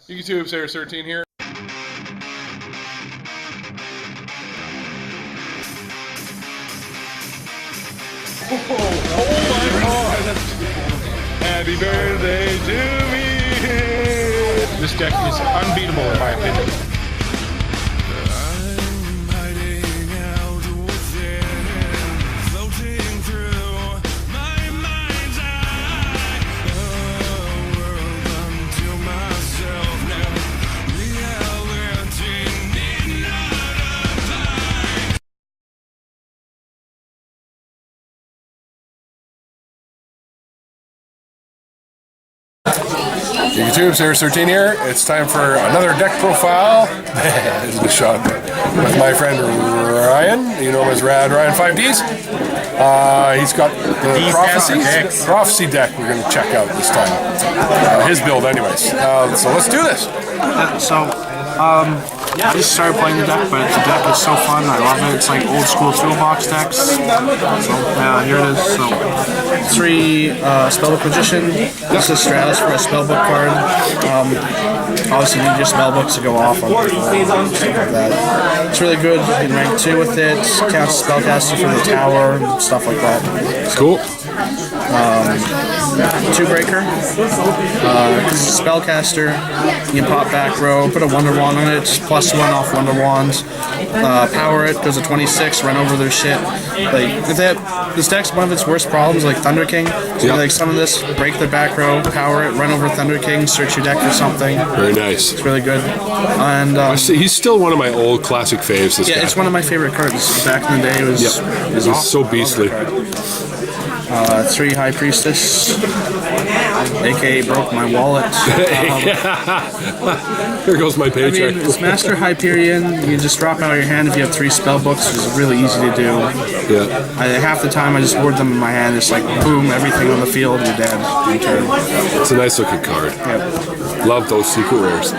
YouTube, Sayris13 here. Oh my God! Happy birthday to me! This deck is unbeatable in my opinion. YouTube, Sayris13 here. It's time for another deck profile. This is a shot with my friend Ryan. You know him as RadRyan5Ds. He's got the Prophecy deck we're going to check out this time. His build anyways. So let's do this. I just started playing the deck, but the deck is so fun. I love it. It's like old school toolbox decks. So yeah, here it is. So 3 Spellbook Magician. This is Stratus for a Spellbook card. Obviously, you need your spellbooks to go off on stuff like that. It's really good. You can rank 2 with it. Counts Spellcaster for the tower, stuff like that. Cool. 2 Breaker. This is a Spellcaster. You can pop back row, put a Wonder Wand on it, +1 off Wonder Wands. Power it, does a 26, run over their shit. Like, if they have, this deck's one of its worst problems, like Thunder King. So like some of this, break their back row, power it, run over Thunder King, search your deck for something. Very nice. It's really good. And he's still one of my old classic faves. This guy. It's one of my favorite cards. Back in the day, it was, it was awesome. So beastly. 3 High Priestess, aka broke my wallet. Here goes my paycheck. I mean, it's Master Hyperion. You just drop out of your hand if you have 3 spell books, which is really easy to do. Yeah. Half the time I just hoard them in my hand. It's like boom, everything on the field, you're dead. It's a nice looking card. Yep. Love those secret rares.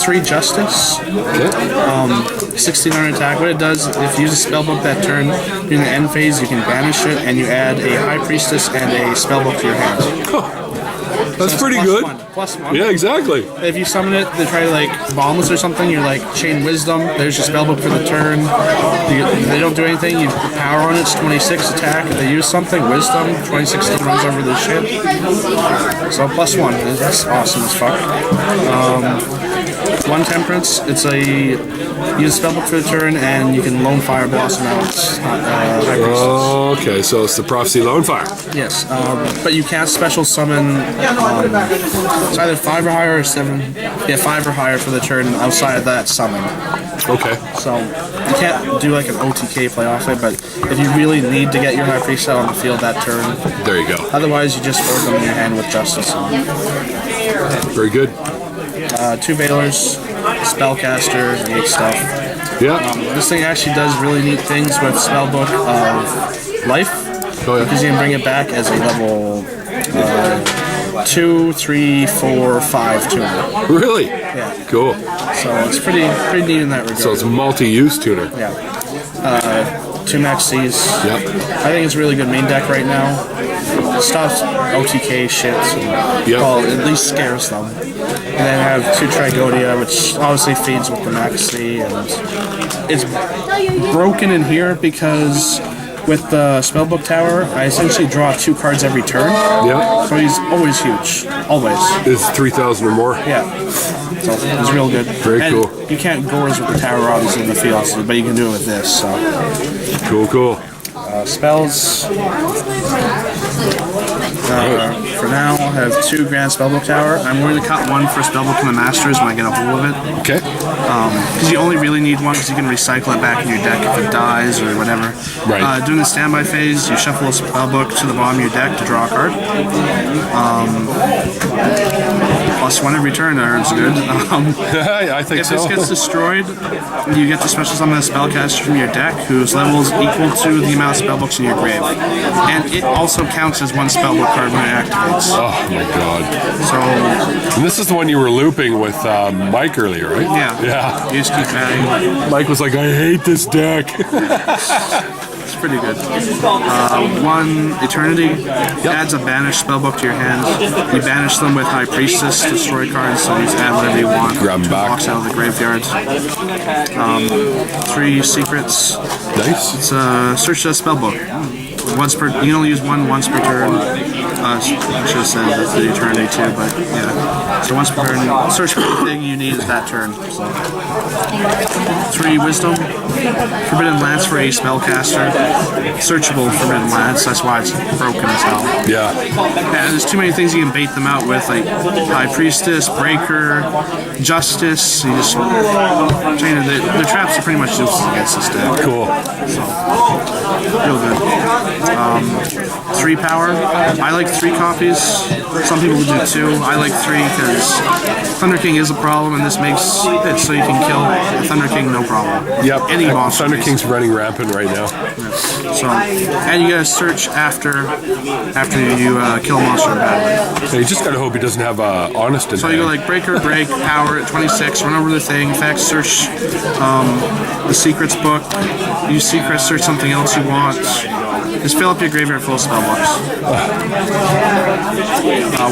3 Justice. Okay. 1600 attack. What it does, if you use a spellbook that turn during the end phase, you can banish it, and you add a High Priestess and a spellbook to your hand. That's pretty good. +1. Yeah, exactly. If you summon it, they try to like bomb us or something, you're like Chain Wisdom, there's your spellbook for the turn. If they don't do anything, you put power on it, it's 26 attack. If they use something, Wisdom, 26 runs over the ship. So +1, that's awesome as fuck. 1 Temperance, it's a use spellbook for the turn, and you can Lone Fire Blossom out. Okay, so it's the Prophecy Lone Fire. Yes, but you can't special summon. It's either 5 or higher or 7. Yeah, 5 or higher for the turn outside of that summon. Okay. So you can't do like an OTK play off it, but if you really need to get your High Priest out on the field that turn, there you go. Otherwise, you just hoard them in your hand with Justice. Very good. 2 Veilers, Spellcaster, neat stuff. Yeah. This thing actually does really neat things with Spellbook of Life. Oh, yeah. Because you can bring it back as a level 2, 3, 4, 5 tuner. Really? Yeah. Cool. So it's pretty neat in that regard. So it's a multi-use tuner. Yeah. 2 Maxis. Yep. I think it's a really good main deck right now. Stops OTK shit. Well, at least scares them. And then I have 2 Trigodia, which obviously feeds with the Maxi. And it's broken in here because with the Spellbook Tower, I essentially draw 2 cards every turn. Yeah. So he's always huge. Always. It's 3,000 or more. Yeah. So it's real good. Very cool. You can't Gores with the tower, obviously, in the field, but you can do it with this. So. Cool. Spells. For now, I have 2 Grand Spellbook Tower. I'm going to cut 1 for Spellbook in the Masters when I get a hold of it. Okay. Because you only really need 1 because you can recycle it back in your deck if it dies or whatever. Right. During the standby phase, you shuffle a Spellbook to the bottom of your deck to draw a card. +1 every turn, that's good. I think so. If this gets destroyed, you get the special summon a Spellcaster from your deck whose level is equal to the amount of spellbooks in your grave. And it also counts as 1 spellbook card when it activates. Oh my god. So... And this is the one you were looping with Mike earlier, right? Yeah. Yeah. You just keep adding. Mike was like, I hate this deck. It's pretty good. One Eternity adds a banished spellbook to your hand. You banish them with High Priestess, destroy cards, so you just add whatever you want. Grab them back. Walks out of the graveyard. 3 Secrets. Nice. It's a search a spellbook. Once per, you can only use one once per turn. I should have said that's the Eternity too, but yeah. So once per turn, search for anything you need at that turn. So. 3 Wisdom. Forbidden Lance for a spellcaster. Searchable Forbidden Lance, that's why it's broken as hell. Yeah. Yeah, there's too many things you can bait them out with, like High Priestess, Breaker, Justice. You just the traps are pretty much useless against this deck. Cool. So, real good. 3 power. I like 3 copies. Some people would do 2. I like 3 because Thunder King is a problem, and this makes it so you can kill Thunder King no problem. Yep. Any monster. Thunder King's running rampant right now. So, and you gotta search after you kill a monster in battle. Yeah, you just gotta hope he doesn't have Honest in So you go like Breaker, Break, Power at 26, run over the thing, effects, search the Secrets book, use Secrets, search something else you want. Just fill up your graveyard full of spellbooks.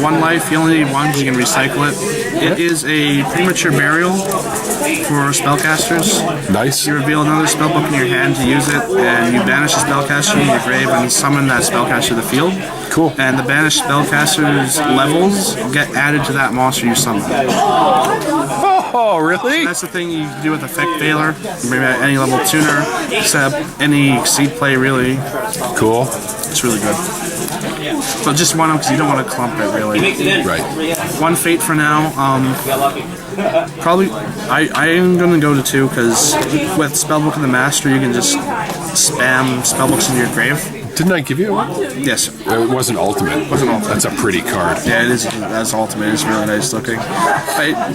1 life, you only need 1 because you can recycle it. It is a premature burial for spellcasters. Nice. You reveal another spellbook in your hand to use it, and you banish a spellcaster from your grave and summon that spellcaster to the field. Cool. And the banished spellcaster's levels get added to that monster you summon. Oh, really? That's the thing you can do with Effect Veiler. You bring out any level tuner, set up any seed play, really. Cool. It's really good. But just one because you don't want to clump it, really. Right. 1 Fate for now. Probably, I am going to go to 2 because with Spellbook of the Master, you can just spam spellbooks into your grave. Didn't I give you one? Yes. It wasn't ultimate. It wasn't ultimate. That's a pretty card. Yeah, it is. That's ultimate. It's really nice looking.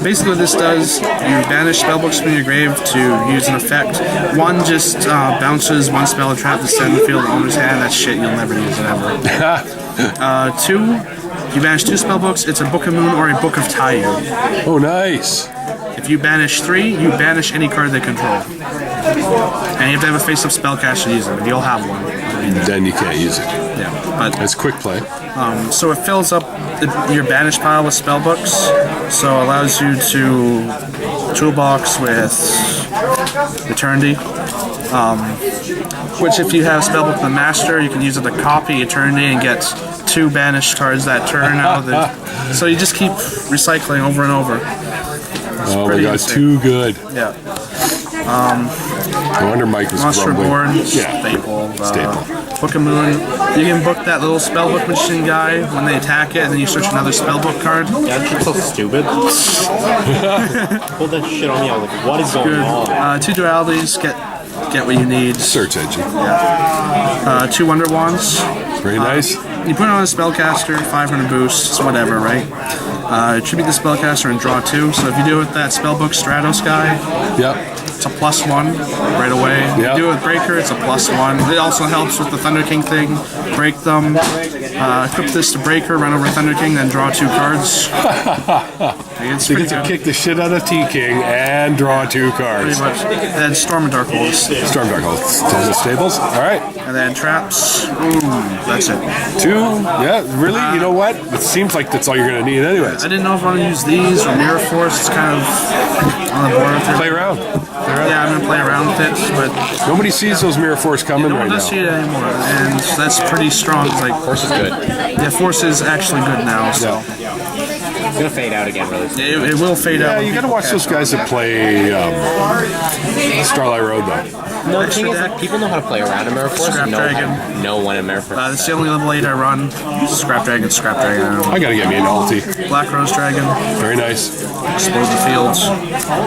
Basically, what this does, you banish spellbooks from your grave to use an effect. 1 just bounces 1 spell or trap to send the field to the owner's hand. That's shit. You'll never use it ever. 2, you banish 2 spellbooks. It's a Book of Moon or a Book of Taiyu. Oh, nice. If you banish 3, you banish any card they control. And you have to have a face-up spellcaster to use it. But you'll have one. Then you can't use it. Yeah, but it's quick play. So it fills up your banish pile with spellbooks, so it allows you to toolbox with Eternity. Which, if you have spellbook the Master, you can use it to copy Eternity and get 2 banished cards that turn out of the. So you just keep recycling over and over. Oh my god, insane. Too good. Yeah. No wonder Mike was Monster grumbling. Reborn, staple. Book of Moon. You can book that little spellbook magician guy when they attack it, and then you search another spellbook card. Yeah, that's so stupid. Pull that shit on me. I was like, what is going on? 2 dualities. Get what you need. Search engine. Yeah. 2 Wonder Wands. Very nice. You put it on a spellcaster, 500 boosts, whatever, right? Tribute the spellcaster and draw 2. So if you do it with that spellbook Stratos guy, it's a +1 right away. If you do it with Breaker, it's a +1. It also helps with the Thunder King thing. Break them. Equip this to Breaker, run over Thunder King, then draw 2 cards. So you get to kick the shit out of T-King and draw 2 cards. Pretty much. And then Storm of Darkholds. Storm Darkholds. To the stables. Alright. And then Traps. Ooh, that's it. 2? Yeah, really? You know what? It seems like that's all you're going to need anyways. I didn't know if I want to use these or Mirror Force. It's kind of on the board with it. Play around. Yeah, I'm going to play around with it, but nobody sees those Mirror Force coming right now. No one does see it anymore, and that's pretty strong. It's like Force is good. Yeah, Force is actually good now, so. It's going to fade out again really soon. It will fade out. Yeah, you got to watch those guys that play Starlight Road, though. No, the thing is that people know how to play around a Mirror Force. Scrap Dragon. No one in Mirror Force. That's the only level 8 I run. Scrap Dragon. I gotta get me an ulti. Black Rose Dragon. Very nice. Explode the fields.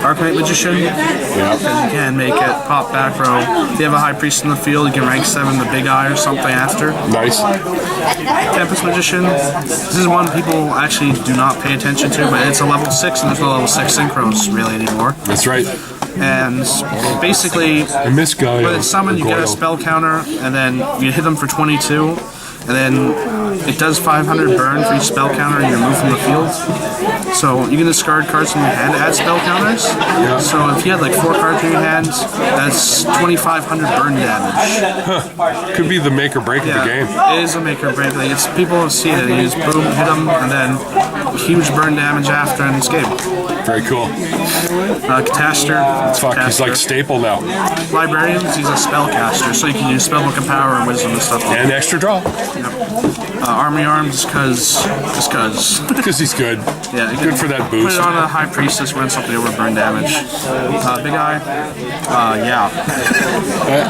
Arcanite Magician. Yeah. You can make it pop back row. If you have a High Priest in the field, you can rank 7 the Big Eye or something after. Nice. Tempest Magician. This is one people actually do not pay attention to, but it's a level 6 and there's no level 6 synchros really anymore. That's right. And basically, when it's summoned, you get a spell counter, and then you hit them for 22, and then it does 500 burn for each spell counter you remove from the field. So you can discard cards from your hand to add spell counters. So if you had like 4 cards in your hand, that's 2,500 burn damage. Could be the make or break of the game. It is a make or break. Like, it's people see it. You just boom, hit them, and then huge burn damage after, and it's game. Very cool. Catastor. Fuck, he's like staple now. Librarians, he's a spellcaster, so you can use spellbook and power and wisdom and stuff. And extra draw. Army arms, just cause. Because he's good. Yeah, Good for that boost. Put it on a high priestess, run something over burn damage. Big eye.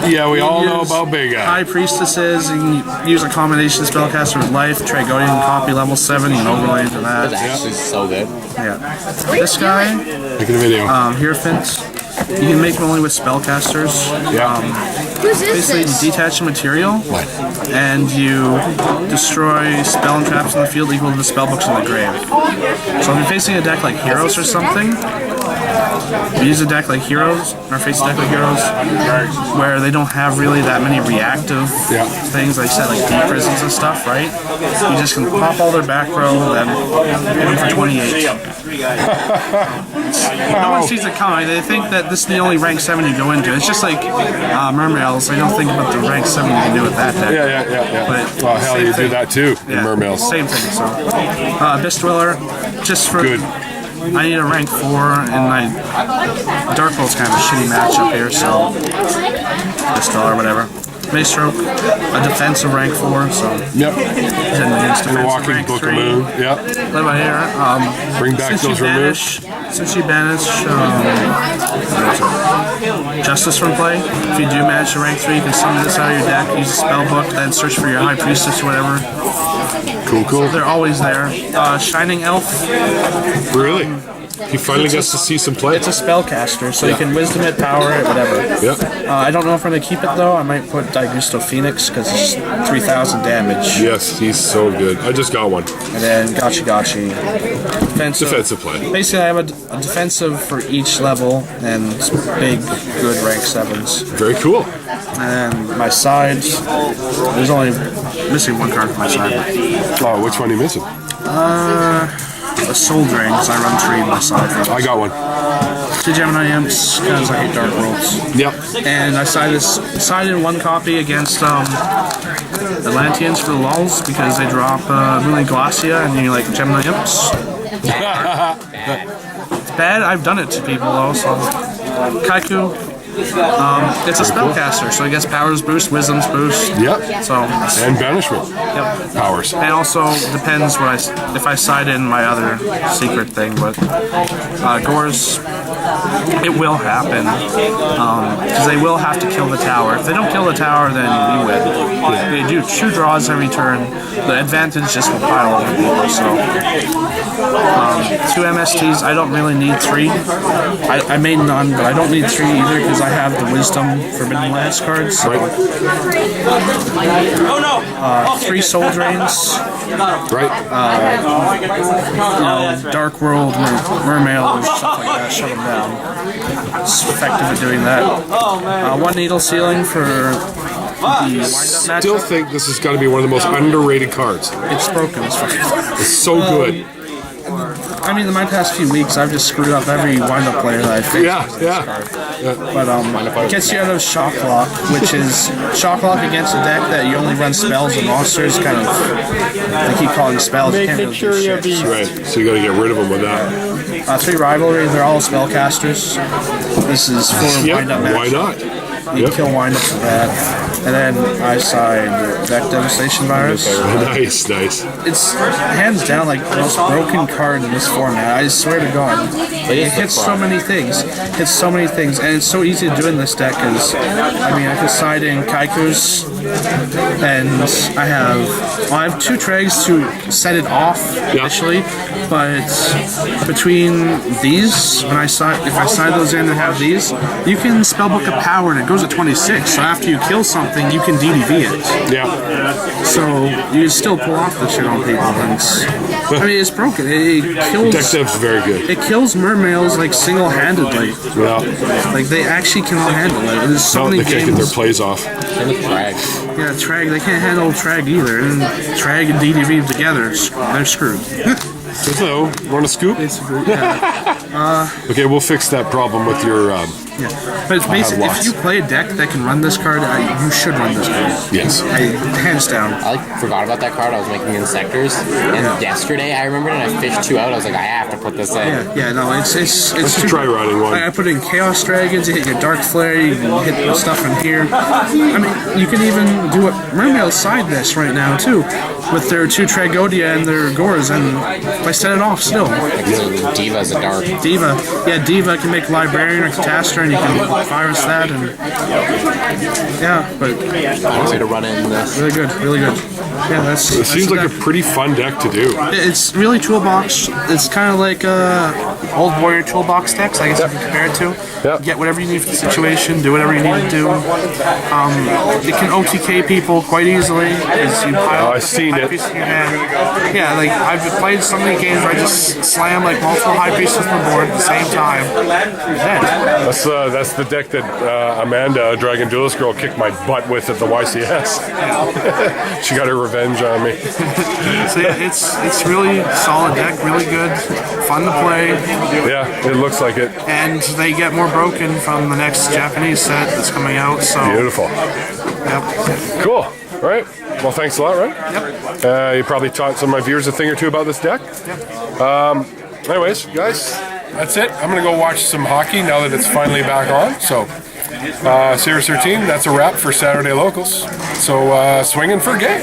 Yeah, we all know about Big Eye. High priestesses, you can use a combination spellcaster with life, Tragodian copy level 7, you can overlay into that. That's actually so good. Yeah. This guy, Making a video. Hierophant, you can make them only with spellcasters. Whose is Basically, this? you detach a material, and you destroy spell and traps in the field equal to the spell books in the grave. So if you're facing a deck like Heroes or something, you use a deck like Heroes, or face a deck like Heroes, where they don't have really that many reactive things, like you said, like deep prisons and stuff, right? You just can pop all their back row, then hit them for 28. No one sees it coming. They think that this is the only rank 7 you go into. It's just like Mermails. They don't think about the rank 7 you can do with that deck. Yeah. But Well, hell, you do that too in yeah, Mermails. same thing. So, Abyss Dweller, just for Good. I need a rank 4, and my Dark World's kind of a shitty matchup here, so Abyss Dweller, whatever. Mace Stroke, a defensive rank 4, so Yep. against The defensive Walking rank Book 3. of Moon. Yep. Live by here. Bring back those removes. Since you banish Justice from play, if you do manage to rank 3, you can summon this out of your deck, use a spell book, then search for your High Priestess or whatever. Cool. They're always there. Shining Elf, Really? He finally gets to see some play. it's a spellcaster, so you can Wisdom it, Power it, whatever. Yep. I don't know if I'm going to keep it though. I might put Daigusto Phoenix because it's 3,000 damage. Yes, he's so good. I just got one. And then Gachi. Defensive play. Basically, I have a defensive for each level and it's big, good rank 7s. Very cool. And then my side, there's only missing one card from my side. Oh, which one are you missing? A Soul Drain, because I run 3 on my side. I got one. 2 Gemini Imps, because I hate Dark Worlds. Yep. And I sided 1 copy against Atlanteans for the lulz, because they drop Moonlight Glacia, and you like Gemini Imps. It's bad, I've done it to people though, so. Kaiku. It's a spellcaster, so I guess powers boost, wisdom's boost. Yep. So, And banishment yep. powers. And also depends if I side in my other secret thing, but Gores, it will happen because they will have to kill the tower. If they don't kill the tower, then we win. They do 2 draws every turn. The advantage just will pile over people. So 2 MSTs. I don't really need 3. I made none, but I don't need 3 either because I have the Wisdom Forbidden Lance cards. So. 3 Soul Drains. Right. Dark World, Mermail, stuff like that, shut them down. It's effective at doing that. 1 Needle Ceiling for the wind-up Still matchup. think this is going to be one of the most underrated cards. It's broken as fuck. It's so good. I mean, in my past few weeks, I've just screwed up every wind-up player that I faced. Yeah. But it gets you out of Shock Lock, which is Shock Lock against a deck that you only run spells and monsters. Kind of, they keep calling spells. You can't really do shit. Right. So you got to get rid of them with that. 3 Rivalry, they're all spellcasters. This is 4 Yep. wind-up matchup. Why not? You kill wind-up for that. And then I side Deck Devastation Virus. Nice. It's hands down like the most broken card in this format. I swear to God. It hits so many things. And it's so easy to do in this deck because, I mean, I can side in Kaikus, and I have 2 Tregs to set it off initially, but between these, if I side those in and have these, you can spellbook a power and it goes at 26. So after you kill something, you can DDV it. Yeah. So you still pull off the shit on people. And I mean, it's broken. It kills. Deck dev's very good. It kills mermails like single-handedly. Yeah. Like they actually cannot handle it. There's so No, many they can't games. get their plays off. And the Trag. Yeah, Trag. They can't handle Trag either. And Trag and DDV together, they're screwed. So, want a scoop? Basically, yeah. Okay, we'll fix that problem with your. Yeah, but it's basically, if lots. you play a deck that can run this card, you should run this card. Yes. Hands down. I forgot about that card. I was making insectors, and yesterday I remembered it. And I fished 2 out. I was like, I have to put this in. Yeah, no, it's Let's try running one. I put in Chaos Dragons, you hit your Dark Flare, you can hit the stuff in here. I mean, you can even do it. Mermails side this right now, too, with their 2 Tragodia and their Gores, and I set it off still. Diva's a dark. Diva. Yeah, Diva can make Librarian or Catastrophe, and you can virus that, and yeah, but Way to run in this. really good, really good. Yeah, It seems like a pretty fun deck to do. It's really toolbox. It's kind of like old warrior toolbox decks, I guess you can compare it to. Yep. Get whatever you need for the situation, do whatever you need to do. It can OTK people quite easily. You pile I've seen high it. priest in your hand. Yeah, like I've played so many games where I just slam like multiple high priests on the board at the same time. You're dead. That's the deck that Amanda, Dragon Duelist Girl, kicked my butt with at the YCS. She got her revenge on me. So yeah, it's really solid deck, really good, fun to play, Yeah, it looks like it. and they get more broken from the next Japanese set that's coming out. So Beautiful. yep. Cool. All right. Well, thanks a lot, right? Yep. You probably taught some of my viewers a thing or two about this deck. Anyways, guys, that's it. I'm going to go watch some hockey now that it's finally back on. So, Sayris13, that's a wrap for Saturday Locals. So, swinging for a game.